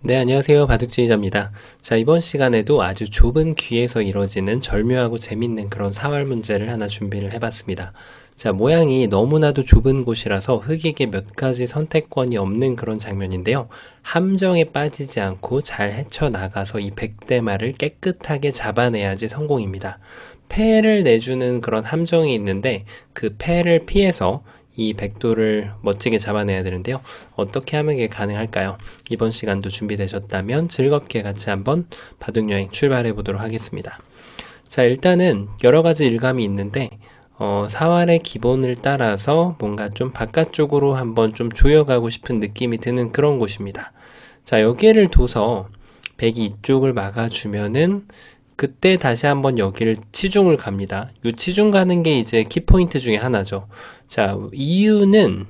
네, 안녕하세요. 바둑지휘자입니다. 자, 이번 시간에도 아주 좁은 귀에서 이루어지는 절묘하고 재밌는 그런 사활 문제를 하나 준비를 해봤습니다. 자, 모양이 너무나도 좁은 곳이라서 흑에게 몇 가지 선택권이 없는 그런 장면인데요. 함정에 빠지지 않고 잘 헤쳐나가서 이 백대마를 깨끗하게 잡아내야지 성공입니다. 패를 내주는 그런 함정이 있는데 그 패를 피해서 이 백도를 멋지게 잡아내야 되는데요. 어떻게 하면 이게 가능할까요? 이번 시간도 준비되셨다면 즐겁게 같이 한번 바둑여행 출발해 보도록 하겠습니다. 자, 일단은 여러 가지 일감이 있는데 사활의 기본을 따라서 뭔가 좀 바깥쪽으로 한번 좀 조여가고 싶은 느낌이 드는 그런 곳입니다. 자, 여기를 둬서 백이 이쪽을 막아주면은 그때 다시 한번 여기를 치중을 갑니다. 이 치중 가는 게 이제 키포인트 중에 하나죠. 자, 이유는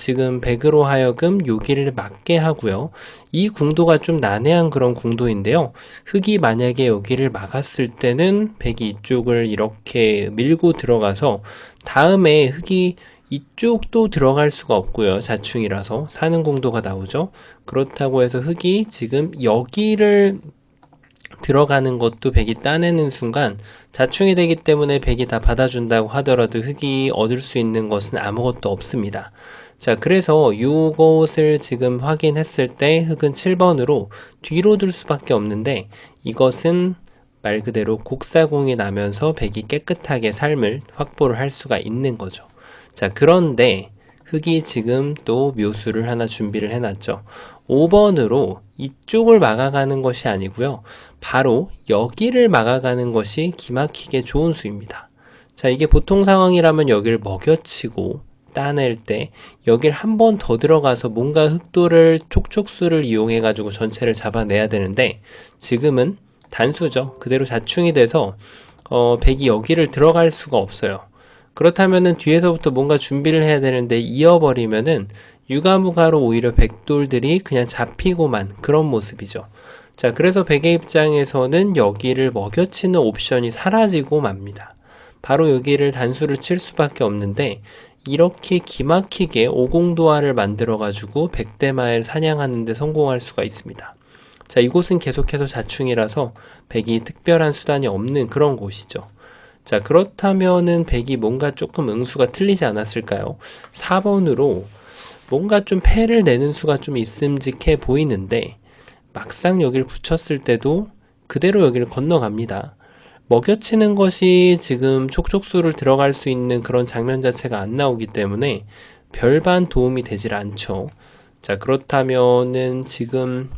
지금 백으로 하여금 여기를 막게 하고요. 이 궁도가 좀 난해한 그런 궁도인데요. 흑이 만약에 여기를 막았을 때는 백이 이쪽을 이렇게 밀고 들어가서 다음에 흑이 이쪽도 들어갈 수가 없고요. 자충이라서 사는 궁도가 나오죠. 그렇다고 해서 흑이 지금 여기를 들어가는 것도 백이 따내는 순간 자충이 되기 때문에 백이 다 받아준다고 하더라도 흑이 얻을 수 있는 것은 아무것도 없습니다. 자, 그래서 이것을 지금 확인했을 때 흑은 7번으로 뒤로 둘 수밖에 없는데 이것은 말 그대로 곡사공이 나면서 백이 깨끗하게 삶을 확보를 할 수가 있는 거죠. 자, 그런데 흑이 지금 또 묘수를 하나 준비를 해놨죠. 5번으로 이쪽을 막아가는 것이 아니고요. 바로 여기를 막아가는 것이 기막히게 좋은 수입니다. 자, 이게 보통 상황이라면 여기를 먹여치고 따낼 때 여길 한 번 더 들어가서 뭔가 흑도를 촉촉수를 이용해 가지고 전체를 잡아내야 되는데 지금은 단수죠. 그대로 자충이 돼서 백이 여기를 들어갈 수가 없어요. 그렇다면은 뒤에서부터 뭔가 준비를 해야 되는데 이어버리면은 유가무가로 오히려 백돌들이 그냥 잡히고만 그런 모습이죠. 자, 그래서 백의 입장에서는 여기를 먹여치는 옵션이 사라지고 맙니다. 바로 여기를 단수를 칠 수밖에 없는데 이렇게 기막히게 오공도화를 만들어가지고 백대마를 사냥하는 데 성공할 수가 있습니다. 자, 이곳은 계속해서 자충이라서 백이 특별한 수단이 없는 그런 곳이죠. 자, 그렇다면은 백이 뭔가 조금 응수가 틀리지 않았을까요? 4번으로 뭔가 좀 패를 내는 수가 좀 있음직해 보이는데 막상 여기를 붙였을 때도 그대로 여기를 건너갑니다. 먹여치는 것이 지금 촉촉수를 들어갈 수 있는 그런 장면 자체가 안 나오기 때문에 별반 도움이 되질 않죠. 자, 그렇다면은 지금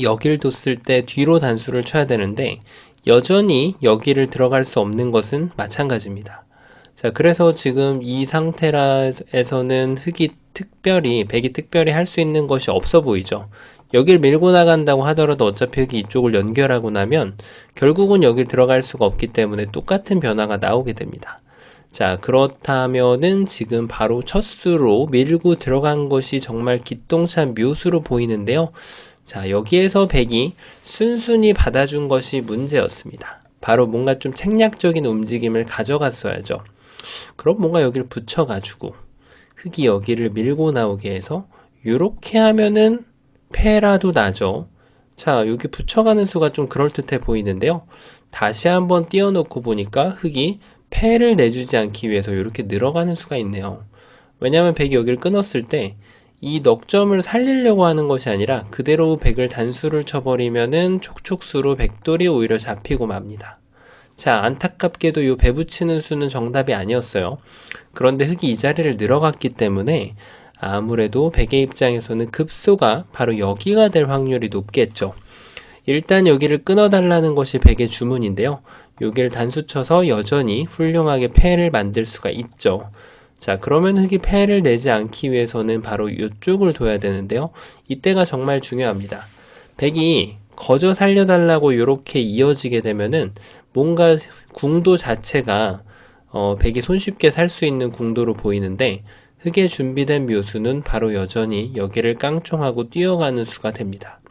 여기를 뒀을 때 뒤로 단수를 쳐야 되는데 여전히 여기를 들어갈 수 없는 것은 마찬가지입니다. 자, 그래서 지금 이 상태에서는 백이 특별히 할 수 있는 것이 없어 보이죠. 여길 밀고 나간다고 하더라도 어차피 흑이 이쪽을 연결하고 나면 결국은 여길 들어갈 수가 없기 때문에 똑같은 변화가 나오게 됩니다. 자, 그렇다면은 지금 바로 첫 수로 밀고 들어간 것이 정말 기똥찬 묘수로 보이는데요. 자, 여기에서 백이 순순히 받아준 것이 문제였습니다. 바로 뭔가 좀 책략적인 움직임을 가져갔어야죠. 그럼 뭔가 여기를 붙여가지고 흑이 여기를 밀고 나오게 해서 이렇게 하면은 패라도 나죠. 자, 여기 붙여가는 수가 좀 그럴듯해 보이는데요. 다시 한번 띄워놓고 보니까 흑이 패를 내주지 않기 위해서 이렇게 늘어가는 수가 있네요. 왜냐하면 백이 여기를 끊었을 때 이 넉점을 살리려고 하는 것이 아니라 그대로 백을 단수를 쳐버리면은 촉촉수로 백돌이 오히려 잡히고 맙니다. 자, 안타깝게도 이 배붙이는 수는 정답이 아니었어요. 그런데 흑이 이 자리를 늘어갔기 때문에 아무래도 백의 입장에서는 급소가 바로 여기가 될 확률이 높겠죠. 일단 여기를 끊어달라는 것이 백의 주문인데요. 여기를 단수 쳐서 여전히 훌륭하게 패를 만들 수가 있죠. 자, 그러면 흑이 패를 내지 않기 위해서는 바로 이쪽을 둬야 되는데요. 이때가 정말 중요합니다. 백이 거저 살려달라고 이렇게 이어지게 되면은 뭔가 궁도 자체가 백이 손쉽게 살 수 있는 궁도로 보이는데 흑의 준비된 묘수는 바로 여전히 여기를 깡총하고 뛰어가는 수가 됩니다.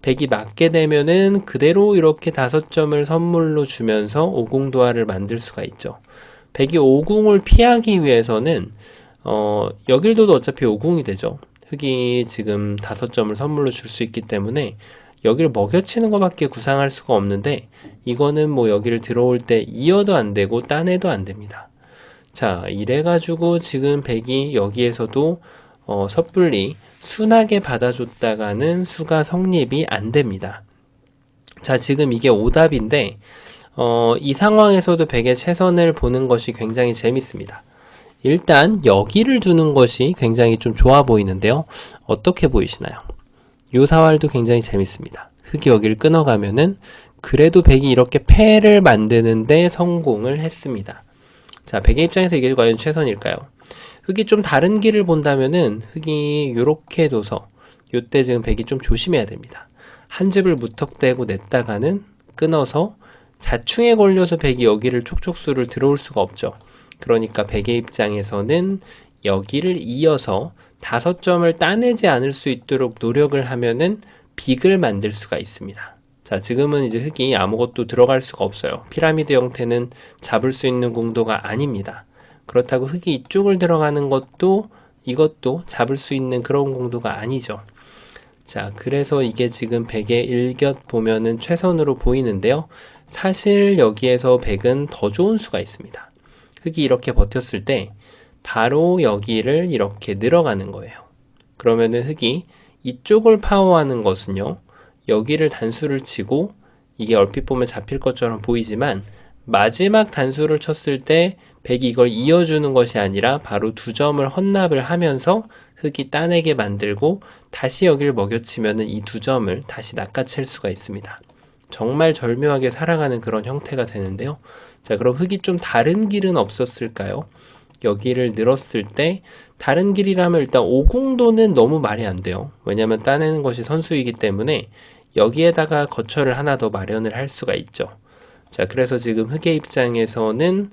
백이 맞게 되면은 그대로 이렇게 5점을 선물로 주면서 오공도화를 만들 수가 있죠. 백이 오궁을 피하기 위해서는 여길 둬도 어차피 오궁이 되죠. 흑이 지금 5점을 선물로 줄 수 있기 때문에 여기를 먹여치는 것밖에 구상할 수가 없는데, 이거는 뭐 여기를 들어올 때 이어도 안 되고 따내도 안 됩니다. 자, 이래가지고 지금 백이 여기에서도 섣불리 순하게 받아줬다가는 수가 성립이 안 됩니다. 자, 지금 이게 오답인데 이 상황에서도 백의 최선을 보는 것이 굉장히 재밌습니다. 일단 여기를 두는 것이 굉장히 좀 좋아 보이는데요. 어떻게 보이시나요? 이 사활도 굉장히 재밌습니다. 흑이 여기를 끊어가면은 그래도 백이 이렇게 패를 만드는데 성공을 했습니다. 자, 백의 입장에서 이게 과연 최선일까요? 흑이 좀 다른 길을 본다면은 흑이 이렇게 둬서 요때 지금 백이 좀 조심해야 됩니다. 한 즙을 무턱대고 냈다가는 끊어서 자충에 걸려서 백이 여기를 촉촉수를 들어올 수가 없죠. 그러니까 백의 입장에서는 여기를 이어서 5점을 따내지 않을 수 있도록 노력을 하면은 빅을 만들 수가 있습니다. 자, 지금은 이제 흑이 아무것도 들어갈 수가 없어요. 피라미드 형태는 잡을 수 있는 공도가 아닙니다. 그렇다고 흑이 이쪽을 들어가는 것도 이것도 잡을 수 있는 그런 공도가 아니죠. 자, 그래서 이게 지금 백의 일곁 보면은 최선으로 보이는데요. 사실 여기에서 백은 더 좋은 수가 있습니다. 흑이 이렇게 버텼을 때 바로 여기를 이렇게 늘어가는 거예요. 그러면은 흑이 이쪽을 파워하는 것은요, 여기를 단수를 치고 이게 얼핏 보면 잡힐 것처럼 보이지만 마지막 단수를 쳤을 때 백이 이걸 이어주는 것이 아니라 바로 2점을 헌납을 하면서 흑이 따내게 만들고 다시 여기를 먹여치면은 이 2점을 다시 낚아챌 수가 있습니다. 정말 절묘하게 살아가는 그런 형태가 되는데요. 자, 그럼 흑이 좀 다른 길은 없었을까요? 여기를 늘었을 때 다른 길이라면 일단 오공도는 너무 말이 안 돼요. 왜냐하면 따내는 것이 선수이기 때문에 여기에다가 거처를 하나 더 마련을 할 수가 있죠. 자, 그래서 지금 흑의 입장에서는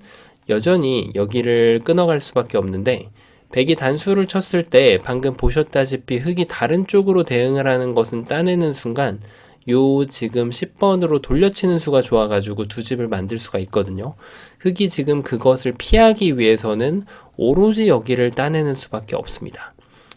여전히 여기를 끊어갈 수밖에 없는데, 백이 단수를 쳤을 때 방금 보셨다시피 흑이 다른 쪽으로 대응을 하는 것은 따내는 순간 요 지금 10번으로 돌려치는 수가 좋아가지고 2집을 만들 수가 있거든요. 흑이 지금 그것을 피하기 위해서는 오로지 여기를 따내는 수밖에 없습니다.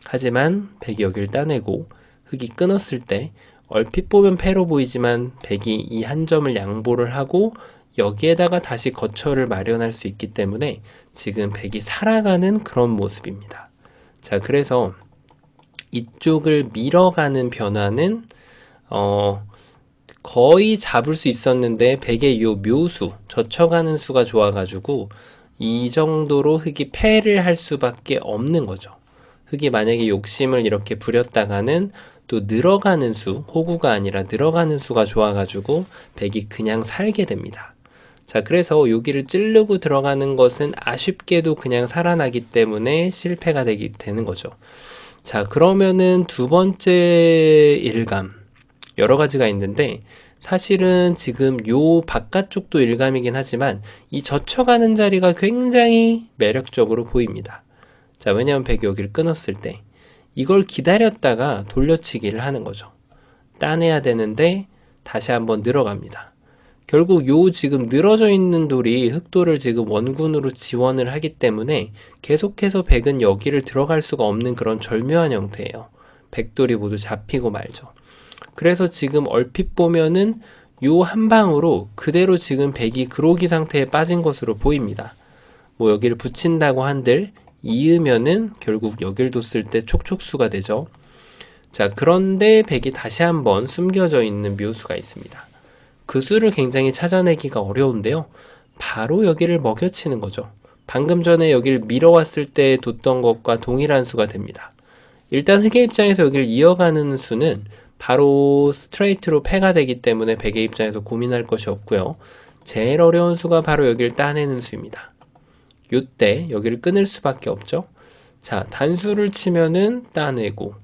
하지만 백이 여기를 따내고 흑이 끊었을 때 얼핏 보면 패로 보이지만 백이 이 한 점을 양보를 하고 여기에다가 다시 거처를 마련할 수 있기 때문에 지금 백이 살아가는 그런 모습입니다. 자, 그래서 이쪽을 밀어가는 변화는 거의 잡을 수 있었는데 백의 요 묘수, 젖혀가는 수가 좋아가지고 이 정도로 흑이 패를 할 수밖에 없는 거죠. 흑이 만약에 욕심을 이렇게 부렸다가는 또 늘어가는 수, 호구가 아니라 늘어가는 수가 좋아가지고 백이 그냥 살게 됩니다. 자, 그래서 여기를 찌르고 들어가는 것은 아쉽게도 그냥 살아나기 때문에 실패가 되는 거죠. 자, 그러면은 두 번째 일감, 여러 가지가 있는데 사실은 지금 요 바깥쪽도 일감이긴 하지만 이 젖혀가는 자리가 굉장히 매력적으로 보입니다. 자, 왜냐하면 백이 여기를 끊었을 때 이걸 기다렸다가 돌려치기를 하는 거죠. 따내야 되는데 다시 한번 늘어갑니다. 결국 요 지금 늘어져 있는 돌이 흑돌을 지금 원군으로 지원을 하기 때문에 계속해서 백은 여기를 들어갈 수가 없는 그런 절묘한 형태예요. 백돌이 모두 잡히고 말죠. 그래서 지금 얼핏 보면은 요 한 방으로 그대로 지금 백이 그로기 상태에 빠진 것으로 보입니다. 뭐 여기를 붙인다고 한들 이으면은 결국 여길 뒀을 때 촉촉수가 되죠. 자, 그런데 백이 다시 한번 숨겨져 있는 묘수가 있습니다. 그 수를 굉장히 찾아내기가 어려운데요. 바로 여기를 먹여치는 거죠. 방금 전에 여기를 밀어왔을 때 뒀던 것과 동일한 수가 됩니다. 일단 흑의 입장에서 여기를 이어가는 수는 바로 스트레이트로 패가 되기 때문에 백의 입장에서 고민할 것이 없고요. 제일 어려운 수가 바로 여기를 따내는 수입니다. 요때 여기를 끊을 수밖에 없죠. 자, 단수를 치면은 따내고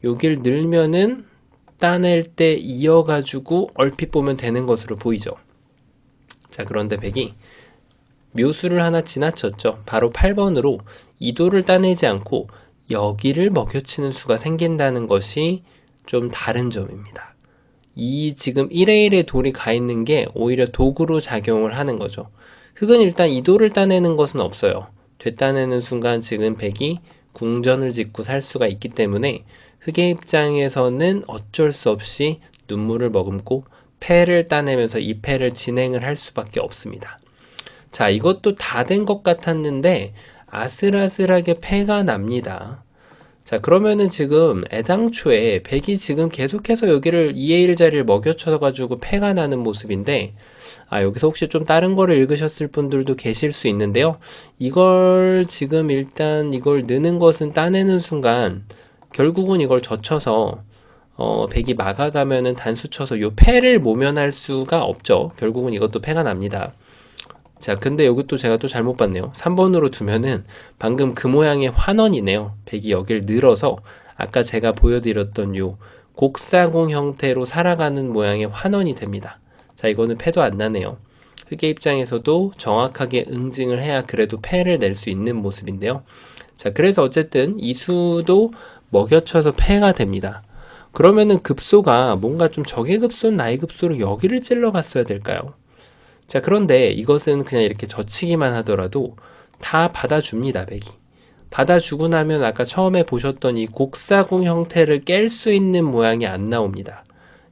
여기를 늘면은 따낼 때 이어가지고 얼핏 보면 되는 것으로 보이죠. 자, 그런데 백이 묘수를 하나 지나쳤죠. 바로 8번으로 이 돌을 따내지 않고 여기를 먹여치는 수가 생긴다는 것이 좀 다른 점입니다. 이 지금 1에 1에 돌이 가 있는 게 오히려 도구로 작용을 하는 거죠. 흑은 일단 이 돌을 따내는 것은 없어요. 되따내는 순간 지금 백이 궁전을 짓고 살 수가 있기 때문에 흑의 입장에서는 어쩔 수 없이 눈물을 머금고 패를 따내면서 이 패를 진행을 할 수밖에 없습니다. 자, 이것도 다 된 것 같았는데 아슬아슬하게 패가 납니다. 자, 그러면은 지금 애당초에 백이 지금 계속해서 여기를 2의 1 자리를 먹여쳐가지고 패가 나는 모습인데, 여기서 혹시 좀 다른 거를 읽으셨을 분들도 계실 수 있는데요. 이걸 지금 일단 이걸 느는 것은 따내는 순간 결국은 이걸 젖혀서 백이 막아가면은 단수 쳐서 요 패를 모면할 수가 없죠. 결국은 이것도 패가 납니다. 자, 근데 여기 또 제가 또 잘못 봤네요. 3번으로 두면은 방금 그 모양의 환원이네요. 백이 여기를 늘어서 아까 제가 보여드렸던 요 곡사공 형태로 살아가는 모양의 환원이 됩니다. 자, 이거는 패도 안 나네요. 흑의 입장에서도 정확하게 응징을 해야 그래도 패를 낼 수 있는 모습인데요. 자, 그래서 어쨌든 이 수도 먹여쳐서 패가 됩니다. 그러면은 급소가 뭔가 좀 적의 급소는 나의 급소로 여기를 찔러 갔어야 될까요? 자, 그런데 이것은 그냥 이렇게 젖히기만 하더라도 다 받아줍니다, 백이. 받아주고 나면 아까 처음에 보셨던 이 곡사공 형태를 깰 수 있는 모양이 안 나옵니다.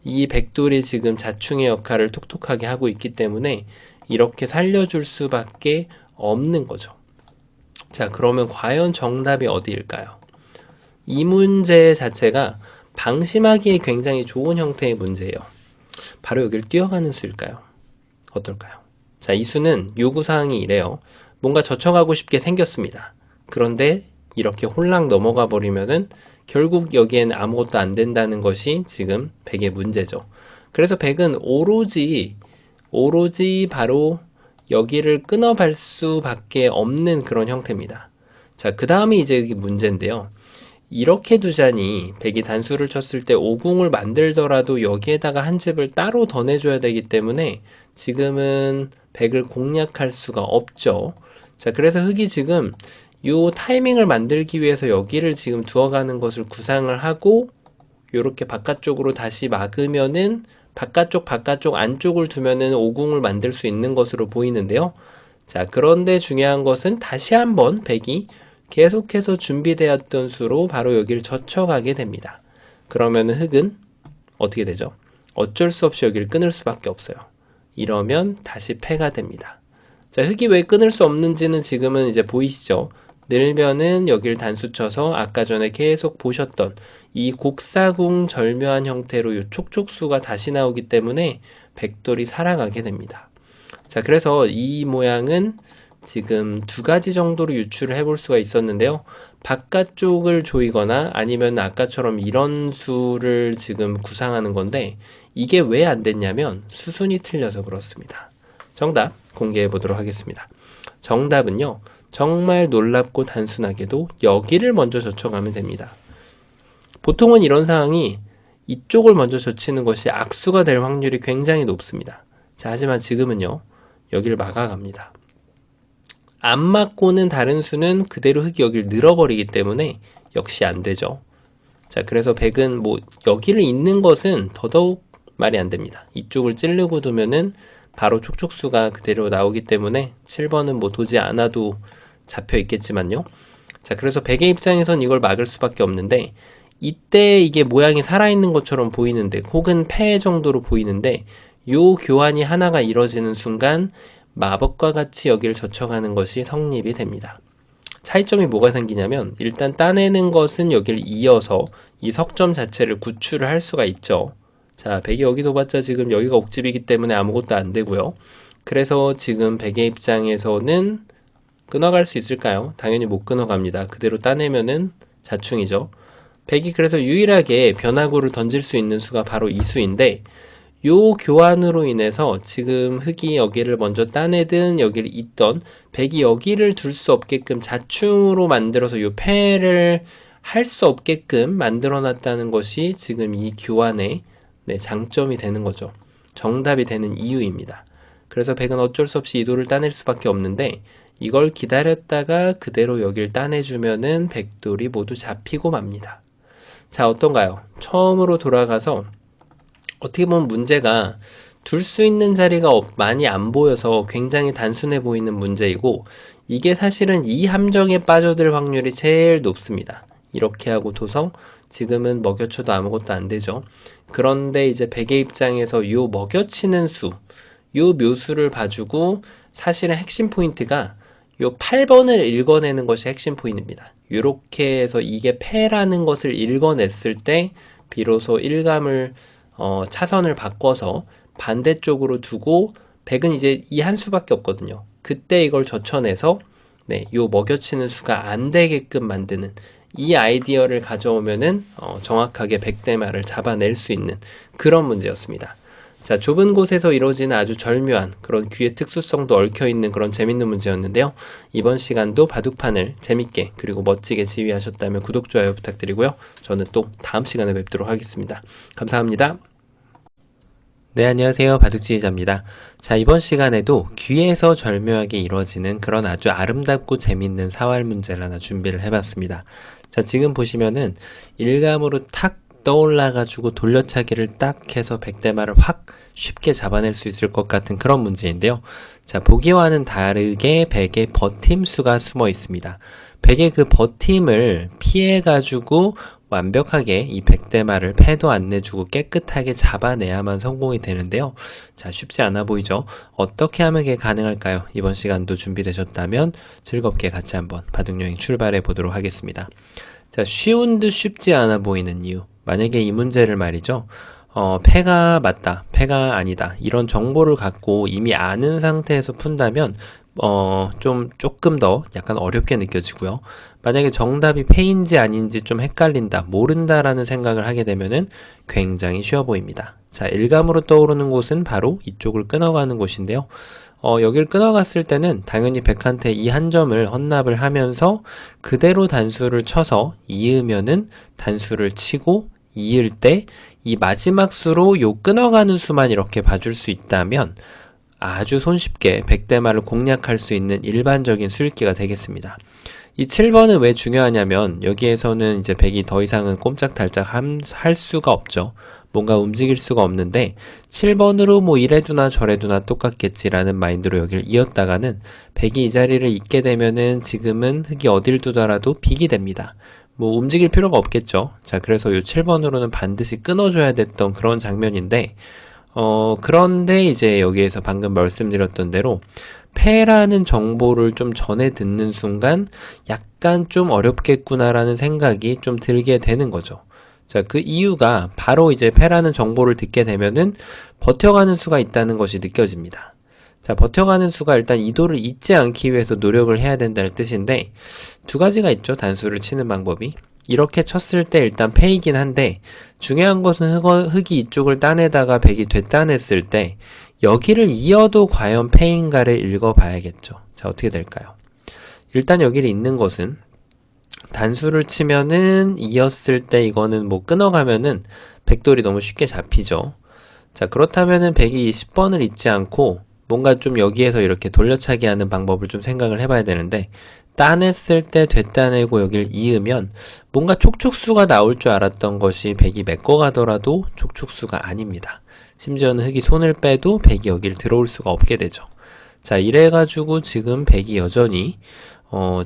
이 백돌이 지금 자충의 역할을 톡톡하게 하고 있기 때문에 이렇게 살려줄 수밖에 없는 거죠. 자, 그러면 과연 정답이 어디일까요? 이 문제 자체가 방심하기에 굉장히 좋은 형태의 문제예요. 바로 여기를 뛰어가는 수일까요? 어떨까요? 자, 이 수는 요구사항이 이래요. 뭔가 젖혀가고 싶게 생겼습니다. 그런데 이렇게 홀랑 넘어가 버리면은 결국 여기에는 아무것도 안 된다는 것이 지금 백의 문제죠. 그래서 백은 오로지 바로 여기를 끊어갈 수밖에 없는 그런 형태입니다. 자, 그 다음이 이제 이게 문제인데요. 이렇게 두자니 백이 단수를 쳤을 때 오궁을 만들더라도 여기에다가 한 집을 따로 더 내줘야 되기 때문에 지금은 백을 공략할 수가 없죠. 자, 그래서 흑이 지금 요 타이밍을 만들기 위해서 여기를 지금 두어가는 것을 구상을 하고 요렇게 바깥쪽으로 다시 막으면은 바깥쪽 안쪽을 두면은 오궁을 만들 수 있는 것으로 보이는데요. 자, 그런데 중요한 것은 다시 한번 백이 계속해서 준비되었던 수로 바로 여기를 젖혀가게 됩니다. 그러면 흑은 어떻게 되죠? 어쩔 수 없이 여기를 끊을 수밖에 없어요. 이러면 다시 패가 됩니다. 자, 흑이 왜 끊을 수 없는지는 지금은 이제 보이시죠? 늘면은 여기를 단수 쳐서 아까 전에 계속 보셨던 이 곡사궁 절묘한 형태로 이 촉촉수가 다시 나오기 때문에 백돌이 살아가게 됩니다. 자, 그래서 이 모양은 지금 두 가지 정도로 유추를 해볼 수가 있었는데요. 바깥쪽을 조이거나 아니면 아까처럼 이런 수를 지금 구상하는 건데 이게 왜 안 됐냐면 수순이 틀려서 그렇습니다. 정답 공개해 보도록 하겠습니다. 정답은요. 정말 놀랍고 단순하게도 여기를 먼저 젖혀가면 됩니다. 보통은 이런 상황이 이쪽을 먼저 젖히는 것이 악수가 될 확률이 굉장히 높습니다. 자, 하지만 지금은요. 여기를 막아갑니다. 안 맞고는 다른 수는 그대로 흑이 여기를 늘어버리기 때문에 역시 안 되죠. 자, 그래서 백은 뭐 여기를 잇는 것은 더더욱 말이 안 됩니다. 이쪽을 찌르고 두면은 바로 촉촉수가 그대로 나오기 때문에 7번은 뭐 도지 않아도 잡혀 있겠지만요. 자, 그래서 백의 입장에선 이걸 막을 수밖에 없는데 이때 이게 모양이 살아있는 것처럼 보이는데 혹은 패 정도로 보이는데 요 교환이 하나가 이뤄지는 순간 마법과 같이 여기를 젖혀가는 것이 성립이 됩니다. 차이점이 뭐가 생기냐면 일단 따내는 것은 여기를 이어서 이 석점 자체를 구출을 할 수가 있죠. 자, 백이 여기 둬봤자 지금 여기가 옥집이기 때문에 아무것도 안 되고요. 그래서 지금 백의 입장에서는 끊어갈 수 있을까요? 당연히 못 끊어갑니다. 그대로 따내면은 자충이죠. 백이 그래서 유일하게 변화구를 던질 수 있는 수가 바로 이 수인데 요 교환으로 인해서 지금 흑이 여기를 먼저 따내든 여기를 잇던 백이 여기를 둘 수 없게끔 자충으로 만들어서 요 패를 할 수 없게끔 만들어 놨다는 것이 지금 이 교환의 장점이 되는 거죠. 정답이 되는 이유입니다. 그래서 백은 어쩔 수 없이 이도를 따낼 수밖에 없는데 이걸 기다렸다가 그대로 여기를 따내주면은 백돌이 모두 잡히고 맙니다. 자, 어떤가요? 처음으로 돌아가서 어떻게 보면 문제가 둘 수 있는 자리가 많이 안 보여서 굉장히 단순해 보이는 문제이고 이게 사실은 이 함정에 빠져들 확률이 제일 높습니다. 이렇게 하고 도성, 지금은 먹여쳐도 아무것도 안 되죠. 그런데 이제 백의 입장에서 요 먹여치는 수, 요 묘수를 봐주고 사실은 핵심 포인트가 요 8번을 읽어내는 것이 핵심 포인트입니다. 요렇게 해서 이게 패라는 것을 읽어냈을 때 비로소 일감을 차선을 바꿔서 반대쪽으로 두고 백은 이제 이 한 수밖에 없거든요. 그때 이걸 젖혀내서 요 먹여치는 수가 안 되게끔 만드는 이 아이디어를 가져오면은 정확하게 백대말을 잡아낼 수 있는 그런 문제였습니다. 자, 좁은 곳에서 이루어지는 아주 절묘한 그런 귀의 특수성도 얽혀있는 그런 재밌는 문제였는데요. 이번 시간도 바둑판을 재밌게 그리고 멋지게 지휘하셨다면 구독, 좋아요 부탁드리고요. 저는 또 다음 시간에 뵙도록 하겠습니다. 감사합니다. 네, 안녕하세요. 바둑지휘자입니다. 자, 이번 시간에도 귀에서 절묘하게 이루어지는 그런 아주 아름답고 재밌는 사활 문제를 하나 준비를 해봤습니다. 자, 지금 보시면은 일감으로 탁 떠올라가지고 돌려차기를 딱 해서 백대말을 확 쉽게 잡아낼 수 있을 것 같은 그런 문제인데요. 자, 보기와는 다르게 백의 버팀수가 숨어 있습니다. 백의 그 버팀을 피해가지고 완벽하게 이 백대말을 패도 안 내주고 깨끗하게 잡아내야만 성공이 되는데요. 자, 쉽지 않아 보이죠? 어떻게 하면 이게 가능할까요? 이번 시간도 준비되셨다면 즐겁게 같이 한번 바둑여행 출발해 보도록 하겠습니다. 자, 쉬운 듯 쉽지 않아 보이는 이유. 만약에 이 문제를 말이죠. 패가 맞다, 패가 아니다 이런 정보를 갖고 이미 아는 상태에서 푼다면 조금 더 약간 어렵게 느껴지고요. 만약에 정답이 패인지 아닌지 좀 헷갈린다, 모른다라는 생각을 하게 되면은 굉장히 쉬워 보입니다. 자, 일감으로 떠오르는 곳은 바로 이쪽을 끊어가는 곳인데요. 여길 끊어갔을 때는 당연히 백한테 이 한 점을 헌납을 하면서 그대로 단수를 쳐서 이으면은 단수를 치고 이을 때 이 마지막 수로 요 끊어가는 수만 이렇게 봐줄 수 있다면 아주 손쉽게 백대말을 공략할 수 있는 일반적인 수읽기가 되겠습니다. 이 7번은 왜 중요하냐면 여기에서는 이제 백이 더 이상은 꼼짝달짝 할 수가 없죠. 뭔가 움직일 수가 없는데 7번으로 뭐 이래두나 저래두나 똑같겠지라는 마인드로 여기를 이었다가는 백이 이 자리를 잇게 되면은 지금은 흙이 어딜 두더라도 빅이 됩니다. 뭐 움직일 필요가 없겠죠. 자, 그래서 요 7번으로는 반드시 끊어줘야 됐던 그런 장면인데 그런데 이제 여기에서 방금 말씀드렸던 대로 패라는 정보를 좀 전에 듣는 순간 약간 좀 어렵겠구나라는 생각이 좀 들게 되는 거죠. 자, 그 이유가 바로 이제 패라는 정보를 듣게 되면은 버텨가는 수가 있다는 것이 느껴집니다. 자, 버텨가는 수가 일단 이도를 잊지 않기 위해서 노력을 해야 된다는 뜻인데 두 가지가 있죠. 단수를 치는 방법이. 이렇게 쳤을 때 일단 패이긴 한데 중요한 것은 흙이 이쪽을 따내다가 백이 되따냈을 때 여기를 이어도 과연 패인가를 읽어봐야겠죠. 자, 어떻게 될까요? 일단 여기를 잇는 것은 단수를 치면은 이었을 때 이거는 뭐 끊어가면은 백돌이 너무 쉽게 잡히죠. 자, 그렇다면은 백이 10번을 잇지 않고 뭔가 좀 여기에서 이렇게 돌려차기 하는 방법을 좀 생각을 해봐야 되는데 따냈을 때 되따내고 여길 이으면 뭔가 촉촉수가 나올 줄 알았던 것이 백이 메꿔가더라도 촉촉수가 아닙니다. 심지어는 흙이 손을 빼도 백이 여길 들어올 수가 없게 되죠. 자, 이래가지고 지금 백이 여전히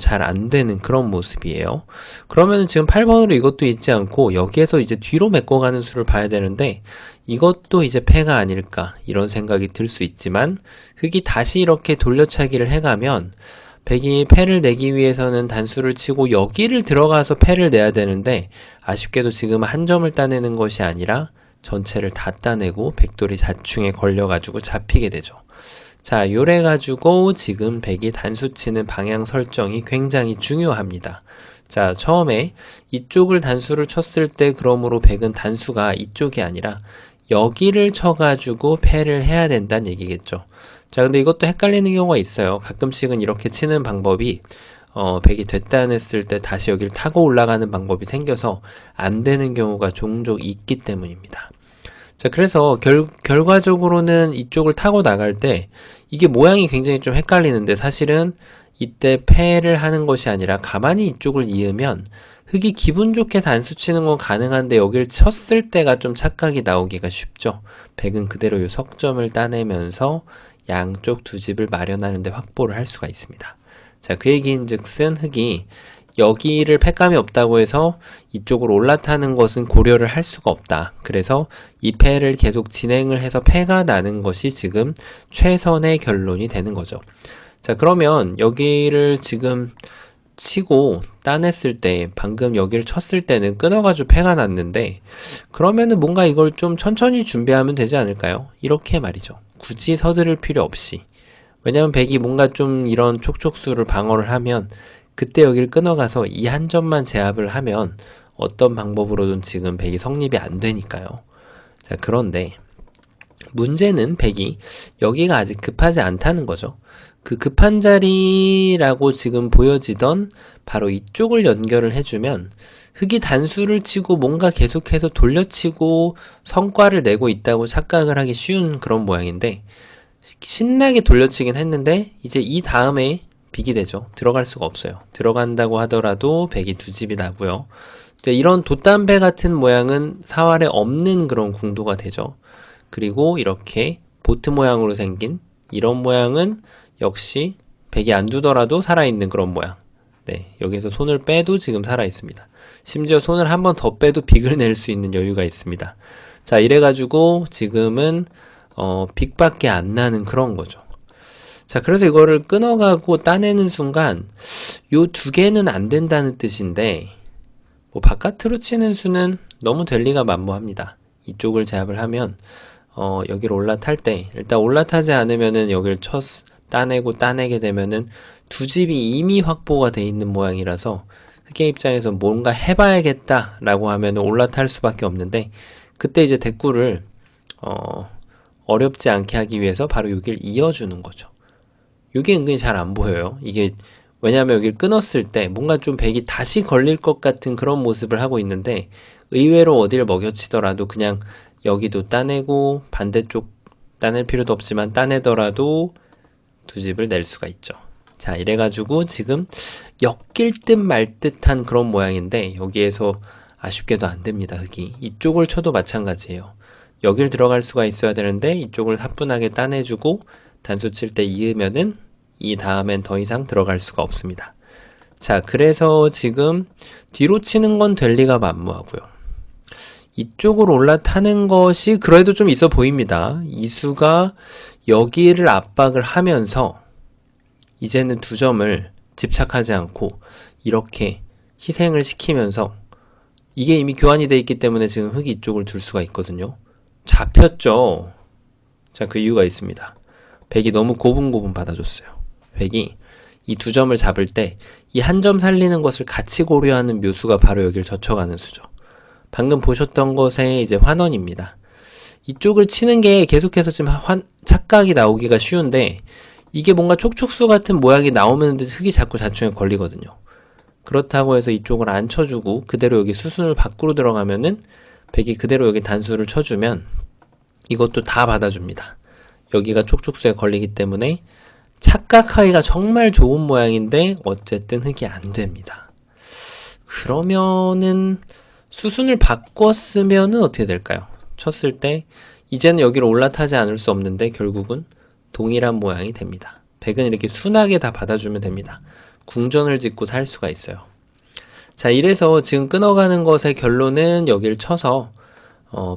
잘 안 되는 그런 모습이에요. 그러면 지금 8번으로 이것도 있지 않고 여기에서 이제 뒤로 메꿔가는 수를 봐야 되는데 이것도 이제 패가 아닐까 이런 생각이 들 수 있지만 흙이 다시 이렇게 돌려차기를 해가면 백이 패를 내기 위해서는 단수를 치고 여기를 들어가서 패를 내야 되는데 아쉽게도 지금 한 점을 따내는 것이 아니라 전체를 다 따내고 백돌이 자충에 걸려가지고 잡히게 되죠. 자, 요래가지고 지금 백이 단수 치는 방향 설정이 굉장히 중요합니다. 자, 처음에 이쪽을 단수를 쳤을 때 그러므로 백은 단수가 이쪽이 아니라 여기를 쳐가지고 패를 해야 된다는 얘기겠죠. 자, 근데 이것도 헷갈리는 경우가 있어요. 가끔씩은 이렇게 치는 방법이 백이 됐다냈을 때 다시 여기를 타고 올라가는 방법이 생겨서 안 되는 경우가 종종 있기 때문입니다. 자, 그래서 결과적으로는 이쪽을 타고 나갈 때 이게 모양이 굉장히 좀 헷갈리는데 사실은 이때 패를 하는 것이 아니라 가만히 이쪽을 이으면 흙이 기분 좋게 단수 치는 건 가능한데 여기를 쳤을 때가 좀 착각이 나오기가 쉽죠. 백은 그대로 이 석점을 따내면서 양쪽 두 집을 마련하는 데 확보를 할 수가 있습니다. 자, 그 얘기인즉슨 흑이 여기를 패감이 없다고 해서 이쪽으로 올라타는 것은 고려를 할 수가 없다. 그래서 이 패를 계속 진행을 해서 패가 나는 것이 지금 최선의 결론이 되는 거죠. 자, 그러면 여기를 지금 치고 따냈을 때, 방금 여기를 쳤을 때는 끊어가지고 패가 났는데, 그러면은 뭔가 이걸 좀 천천히 준비하면 되지 않을까요? 이렇게 말이죠. 굳이 서두를 필요 없이. 왜냐면 백이 뭔가 좀 이런 촉촉수를 방어를 하면 그때 여기를 끊어가서 이 한 점만 제압을 하면 어떤 방법으로든 지금 백이 성립이 안 되니까요. 자, 그런데 문제는 백이 여기가 아직 급하지 않다는 거죠. 그 급한 자리라고 지금 보여지던 바로 이쪽을 연결을 해주면 흑이 단수를 치고 뭔가 계속해서 돌려치고 성과를 내고 있다고 착각을 하기 쉬운 그런 모양인데, 신나게 돌려치긴 했는데 이제 이 다음에 빅이 되죠. 들어갈 수가 없어요. 들어간다고 하더라도 백이 두 집이 나고요. 이런 돛담배 같은 모양은 사활에 없는 그런 궁도가 되죠. 그리고 이렇게 보트 모양으로 생긴 이런 모양은 역시 백이 안 두더라도 살아있는 그런 모양. 네, 여기서 손을 빼도 지금 살아있습니다. 심지어 손을 한 번 더 빼도 빅을 낼 수 있는 여유가 있습니다. 자, 이래가지고 지금은 빅밖에 안 나는 그런 거죠. 자, 그래서 이거를 끊어가고 따내는 순간 요 두 개는 안 된다는 뜻인데, 뭐 바깥으로 치는 수는 너무 될 리가 만무합니다. 이쪽을 제압을 하면 여기를 올라탈 때 일단 올라타지 않으면은 여기를 따내고 따내게 되면은 두 집이 이미 확보가 돼 있는 모양이라서 흑의 입장에서 뭔가 해봐야겠다 라고 하면 올라탈 수밖에 없는데, 그때 이제 대꾸를 어렵지 않게 하기 위해서 바로 여기를 이어주는 거죠. 이게 은근히 잘 안 보여요. 이게 왜냐하면 여기를 끊었을 때 뭔가 좀 백이 다시 걸릴 것 같은 그런 모습을 하고 있는데, 의외로 어디를 먹여치더라도 그냥 여기도 따내고 반대쪽 따낼 필요도 없지만 따내더라도 두 집을 낼 수가 있죠. 자, 이래가지고 지금 엮일 듯 말 듯한 그런 모양인데 여기에서 아쉽게도 안 됩니다. 흑이 이쪽을 쳐도 마찬가지예요. 여길 들어갈 수가 있어야 되는데 이쪽을 사뿐하게 따내주고 단수 칠 때 이으면은 이 다음엔 더 이상 들어갈 수가 없습니다. 자, 그래서 지금 뒤로 치는 건 될 리가 만무하고요. 이쪽으로 올라타는 것이 그래도 좀 있어 보입니다. 이수가 여기를 압박을 하면서 이제는 두 점을 집착하지 않고 이렇게 희생을 시키면서, 이게 이미 교환이 돼 있기 때문에 지금 흑이 이쪽을 둘 수가 있거든요. 잡혔죠. 자, 그 이유가 있습니다. 백이 너무 고분고분 받아줬어요. 백이 이 두 점을 잡을 때 이 한 점 살리는 것을 같이 고려하는 묘수가 바로 여기를 젖혀가는 수죠. 방금 보셨던 것의 이제 환원입니다. 이쪽을 치는 게 계속해서 지금 착각이 나오기가 쉬운데, 이게 뭔가 촉촉수 같은 모양이 나오면 흑이 자꾸 자충에 걸리거든요. 그렇다고 해서 이쪽을 안 쳐주고 그대로 여기 수순을 밖으로 들어가면은 백이 그대로 여기 단수를 쳐주면 이것도 다 받아줍니다. 여기가 촉촉수에 걸리기 때문에 착각하기가 정말 좋은 모양인데 어쨌든 흑이 안 됩니다. 그러면은 수순을 바꿨으면은 어떻게 될까요? 쳤을 때 이제는 여기로 올라타지 않을 수 없는데 결국은 동일한 모양이 됩니다. 백은 이렇게 순하게 다 받아주면 됩니다. 궁전을 짓고 살 수가 있어요. 자, 이래서 지금 끊어가는 것의 결론은 여기를 쳐서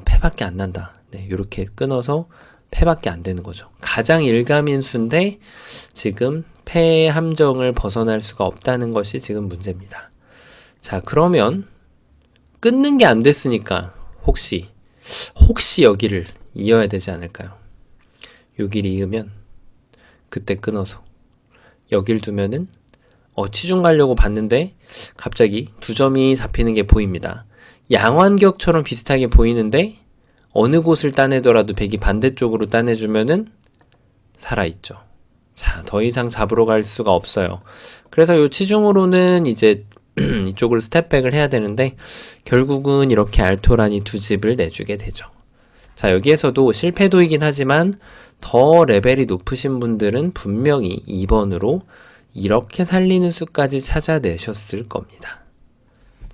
패밖에 안 난다. 네, 이렇게 끊어서 패밖에 안 되는 거죠. 가장 일가민수인데 지금 패의 함정을 벗어날 수가 없다는 것이 지금 문제입니다. 자, 그러면 끊는 게 안 됐으니까 혹시 여기를 이어야 되지 않을까요? 여기를 이으면 그때 끊어서 여길 두면은 치중 가려고 봤는데 갑자기 두 점이 잡히는 게 보입니다. 양완격처럼 비슷하게 보이는데 어느 곳을 따내더라도 백이 반대쪽으로 따내주면은 살아있죠. 자, 더 이상 잡으러 갈 수가 없어요. 그래서 이 치중으로는 이제 이쪽으로 스텝백을 해야 되는데 결국은 이렇게 알토란이 두 집을 내주게 되죠. 자, 여기에서도 실패도이긴 하지만 더 레벨이 높으신 분들은 분명히 2번으로 이렇게 살리는 수까지 찾아내셨을 겁니다.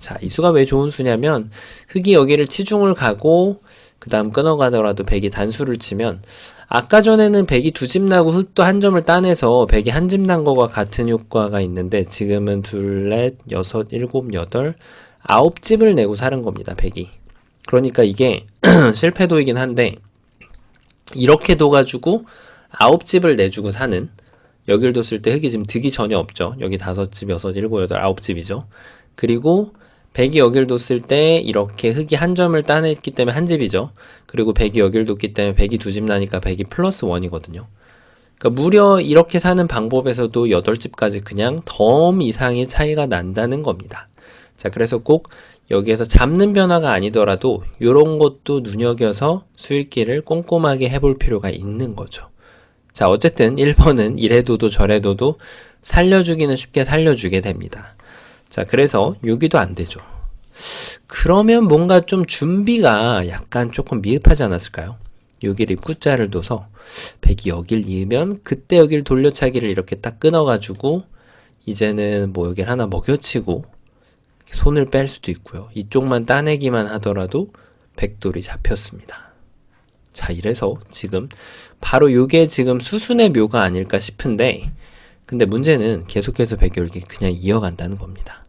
자, 이 수가 왜 좋은 수냐면 흙이 여기를 치중을 가고 그 다음 끊어가더라도 백이 단수를 치면 아까 전에는 백이 두 집 나고 흙도 한 점을 따내서 백이 한 집 난 거와 같은 효과가 있는데 지금은 둘, 넷, 여섯, 일곱, 여덟, 아홉 집을 내고 사는 겁니다. 백이. 그러니까 이게 실패도이긴 한데 이렇게 둬가지고 아홉 집을 내주고 사는, 여길 뒀을 때 흙이 지금 득이 전혀 없죠. 여기 다섯 집, 여섯, 일곱, 여덟, 아홉 집이죠. 그리고 백이 여길 뒀을 때 이렇게 흙이 한 점을 따냈기 때문에 한 집이죠. 그리고 백이 여길 뒀기 때문에 백이 두 집 나니까 백이 플러스 원이거든요. 그러니까 무려 이렇게 사는 방법에서도 8집까지 그냥 덤 이상의 차이가 난다는 겁니다. 자, 그래서 꼭 여기에서 잡는 변화가 아니더라도 이런 것도 눈여겨서 수읽기를 꼼꼼하게 해볼 필요가 있는 거죠. 자, 어쨌든 1번은 이래도도 저래도도 살려주기는 쉽게 살려주게 됩니다. 자, 그래서 여기도 안 되죠. 그러면 뭔가 좀 준비가 약간 조금 미흡하지 않았을까요? 여기를 입구자를 둬서 백이 여길 이으면 그때 여길 돌려차기를 이렇게 딱 끊어가지고 이제는 뭐 여길 하나 먹여치고 손을 뺄 수도 있고요. 이쪽만 따내기만 하더라도 백돌이 잡혔습니다. 자, 이래서 지금 바로 요게 지금 수순의 묘가 아닐까 싶은데 근데 문제는 계속해서 백열기 그냥 이어간다는 겁니다.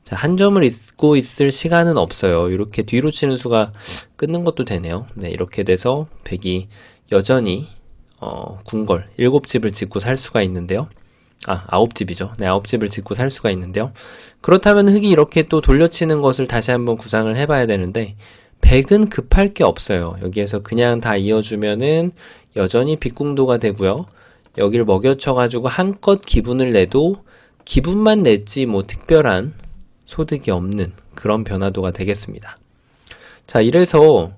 자, 한 점을 잊고 있을 시간은 없어요. 이렇게 뒤로 치는 수가 끊는 것도 되네요. 네, 이렇게 돼서 백이 여전히 궁궐 7집을 짓고 살 수가 있는데요. 아, 9집이죠. 네, 9집을 짓고 살 수가 있는데요. 그렇다면 흙이 이렇게 또 돌려치는 것을 다시 한번 구상을 해봐야 되는데 백은 급할 게 없어요. 여기에서 그냥 다 이어주면은 여전히 빗궁도가 되고요. 여기를 먹여쳐가지고 한껏 기분을 내도 기분만 냈지 뭐 특별한 소득이 없는 그런 변화도가 되겠습니다. 자, 이래서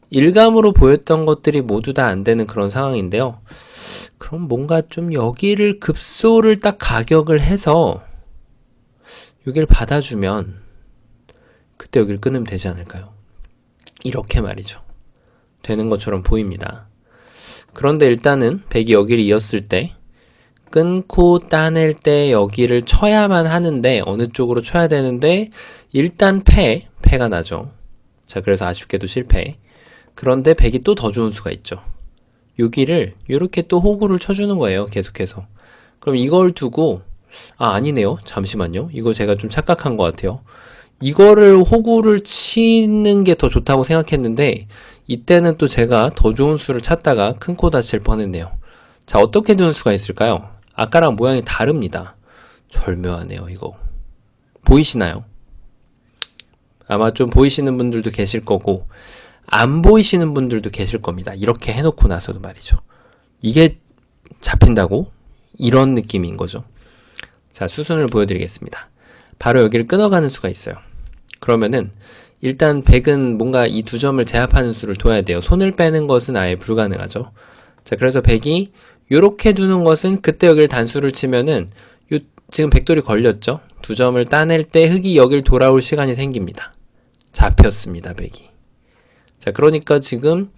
일감으로 보였던 것들이 모두 다 안 되는 그런 상황인데요. 그럼 뭔가 좀 여기를 급소를 딱 가격을 해서 여기를 받아주면 그때 여기를 끊으면 되지 않을까요? 이렇게 말이죠. 되는 것처럼 보입니다. 그런데 일단은 백이 여기를 이었을 때 끊고 따낼 때 여기를 쳐야만 하는데 어느 쪽으로 쳐야 되는데 일단 패가 나죠. 자, 그래서 아쉽게도 실패. 그런데 백이 또 더 좋은 수가 있죠. 여기를 이렇게 또 호구를 쳐주는 거예요. 계속해서. 그럼 이걸 두고 아니네요. 잠시만요. 이거 제가 좀 착각한 것 같아요. 이거를 호구를 치는 게 더 좋다고 생각했는데 이때는 또 제가 더 좋은 수를 찾다가 큰 코 다칠 뻔했네요. 자, 어떻게 두는 수가 있을까요? 아까랑 모양이 다릅니다. 절묘하네요. 이거 보이시나요? 아마 좀 보이시는 분들도 계실 거고 안 보이시는 분들도 계실 겁니다. 이렇게 해놓고 나서도 말이죠. 이게 잡힌다고? 이런 느낌인 거죠. 자, 수순을 보여드리겠습니다. 바로 여기를 끊어가는 수가 있어요. 그러면은 일단 백은 뭔가 이 두 점을 제압하는 수를 둬야 돼요. 손을 빼는 것은 아예 불가능하죠. 자, 그래서 백이 요렇게 두는 것은 그때 여기를 단수를 치면은 지금 백돌이 걸렸죠. 두 점을 따낼 때 흙이 여길 돌아올 시간이 생깁니다. 잡혔습니다. 백이. 자, 그러니까 지금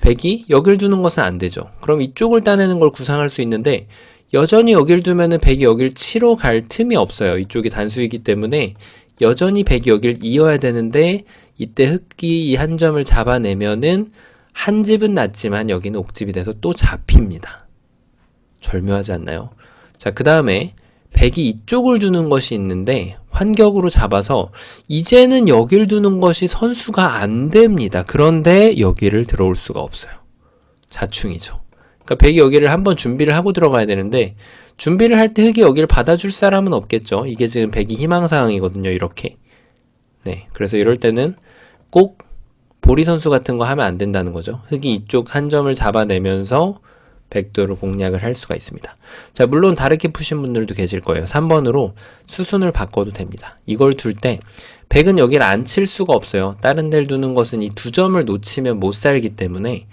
백이 여길 두는 것은 안 되죠. 그럼 이쪽을 따내는 걸 구상할 수 있는데 여전히 여길 두면은 백이 여길 치러 갈 틈이 없어요. 이쪽이 단수이기 때문에 여전히 백이 여길 이어야 되는데 이때 흙이 이 한 점을 잡아내면은 한 집은 났지만 여기는 옥집이 돼서 또 잡힙니다. 절묘하지 않나요? 자, 그 다음에 백이 이쪽을 두는 것이 있는데 환격으로 잡아서 이제는 여길 두는 것이 선수가 안 됩니다. 그런데 여기를 들어올 수가 없어요. 자충이죠. 그러니까 백이 여기를 한번 준비를 하고 들어가야 되는데 준비를 할 때 흙이 여기를 받아줄 사람은 없겠죠. 이게 지금 백이 희망사항이거든요. 이렇게. 네, 그래서 이럴 때는 꼭 보리 선수 같은 거 하면 안 된다는 거죠. 흙이 이쪽 한 점을 잡아내면서 백도를 공략을 할 수가 있습니다. 자, 물론 다르게 푸신 분들도 계실 거예요. 3번으로 수순을 바꿔도 됩니다. 이걸 둘 때 백은 여기를 안 칠 수가 없어요. 다른 데를 두는 것은 이 두 점을 놓치면 못 살기 때문에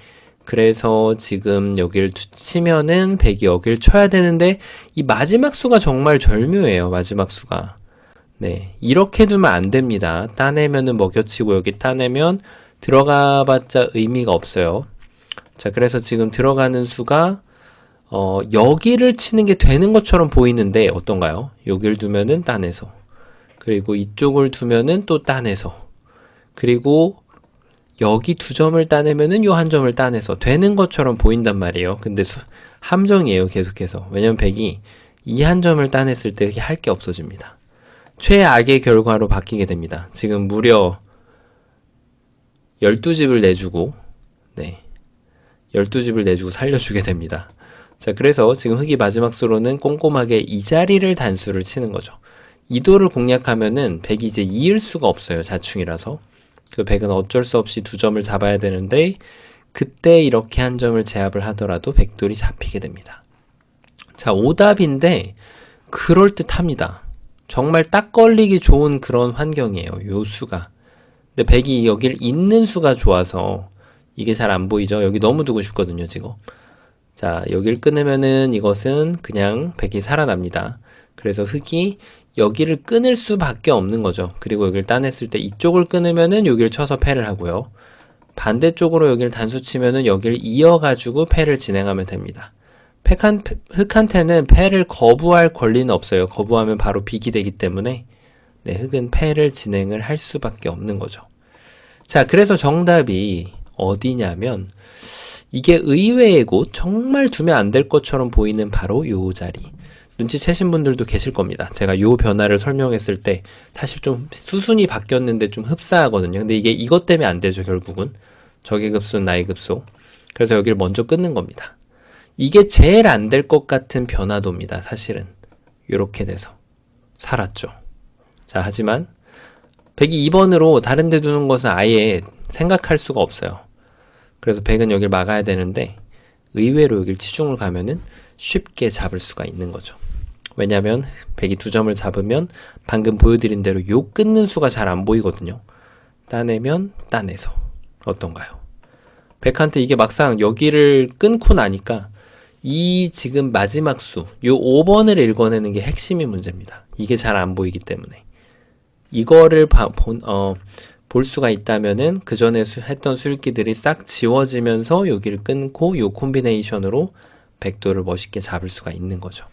그래서 지금 여기를 치면은 백이 여기를 쳐야 되는데 이 마지막 수가 정말 절묘해요. 마지막 수가. 네, 이렇게 두면 안 됩니다. 따내면은 먹여치고 여기 따내면 들어가 봤자 의미가 없어요. 자, 그래서 지금 들어가는 수가 여기를 치는 게 되는 것처럼 보이는데 어떤가요? 여기를 두면은 따내서 그리고 이쪽을 두면은 또 따내서, 그리고 여기 두 점을 따내면은 요 한 점을 따내서 되는 것처럼 보인단 말이에요. 근데 함정이에요, 계속해서. 왜냐면 100이 이 한 점을 따냈을 때 할 게 없어집니다. 최악의 결과로 바뀌게 됩니다. 지금 무려 12집을 내주고, 네, 12집을 내주고 살려주게 됩니다. 자, 그래서 지금 흑이 마지막 수로는 꼼꼼하게 이 자리를 단수를 치는 거죠. 이도를 공략하면은 100이 이제 이을 수가 없어요, 자충이라서. 그 100은 어쩔 수 없이 두 점을 잡아야 되는데, 그때 이렇게 한 점을 제압을 하더라도 백돌이 잡히게 됩니다. 자, 오답인데 그럴듯합니다. 정말 딱 걸리기 좋은 그런 환경이에요, 요 수가. 근데 100이 여길 있는 수가 좋아서 이게 잘 안 보이죠? 여기 너무 두고 싶거든요, 지금. 자, 여길 끊으면은 이것은 그냥 100이 살아납니다. 그래서 흑이 여기를 끊을 수밖에 없는 거죠. 그리고 여기를 따냈을 때 이쪽을 끊으면은 여기를 쳐서 패를 하고요. 반대쪽으로 여기를 단수 치면은 여기를 이어가지고 패를 진행하면 됩니다. 흑한테는 패를 거부할 권리는 없어요. 거부하면 바로 빅이 되기 때문에 네, 흑은 패를 진행을 할 수밖에 없는 거죠. 자, 그래서 정답이 어디냐면 이게 의외의 곳, 정말 두면 안 될 것처럼 보이는 바로 요 자리. 눈치채신 분들도 계실 겁니다. 제가 요 변화를 설명했을 때 사실 좀 수순이 바뀌었는데 좀 흡사하거든요. 근데 이게 이것 때문에 안 되죠, 결국은. 적의 급수는 나의 급수. 그래서 여기를 먼저 끊는 겁니다. 이게 제일 안 될 것 같은 변화도입니다, 사실은. 요렇게 돼서. 살았죠. 자, 하지만 102번으로 다른 데 두는 것은 아예 생각할 수가 없어요. 그래서 100은 여길 막아야 되는데 의외로 여길 치중을 가면은 쉽게 잡을 수가 있는 거죠. 왜냐면 100이 두 점을 잡으면 방금 보여드린 대로 요 끊는 수가 잘 안 보이거든요. 따내면 따내서 어떤가요? 100한테 이게 막상 여기를 끊고 나니까 이 지금 마지막 수, 요 5번을 읽어내는 게 핵심이 문제입니다. 이게 잘 안 보이기 때문에. 이거를 볼 수가 있다면은 그 전에 했던 수읽기들이 싹 지워지면서 여기를 끊고 요 콤비네이션으로 백도를 멋있게 잡을 수가 있는 거죠.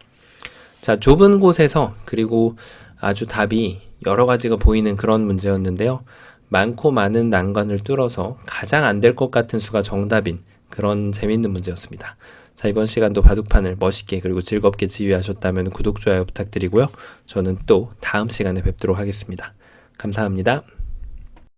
자, 좁은 곳에서 그리고 아주 답이 여러 가지가 보이는 그런 문제였는데요. 많고 많은 난관을 뚫어서 가장 안 될 것 같은 수가 정답인 그런 재밌는 문제였습니다. 자, 이번 시간도 바둑판을 멋있게 그리고 즐겁게 지휘하셨다면 구독, 좋아요 부탁드리고요. 저는 또 다음 시간에 뵙도록 하겠습니다. 감사합니다.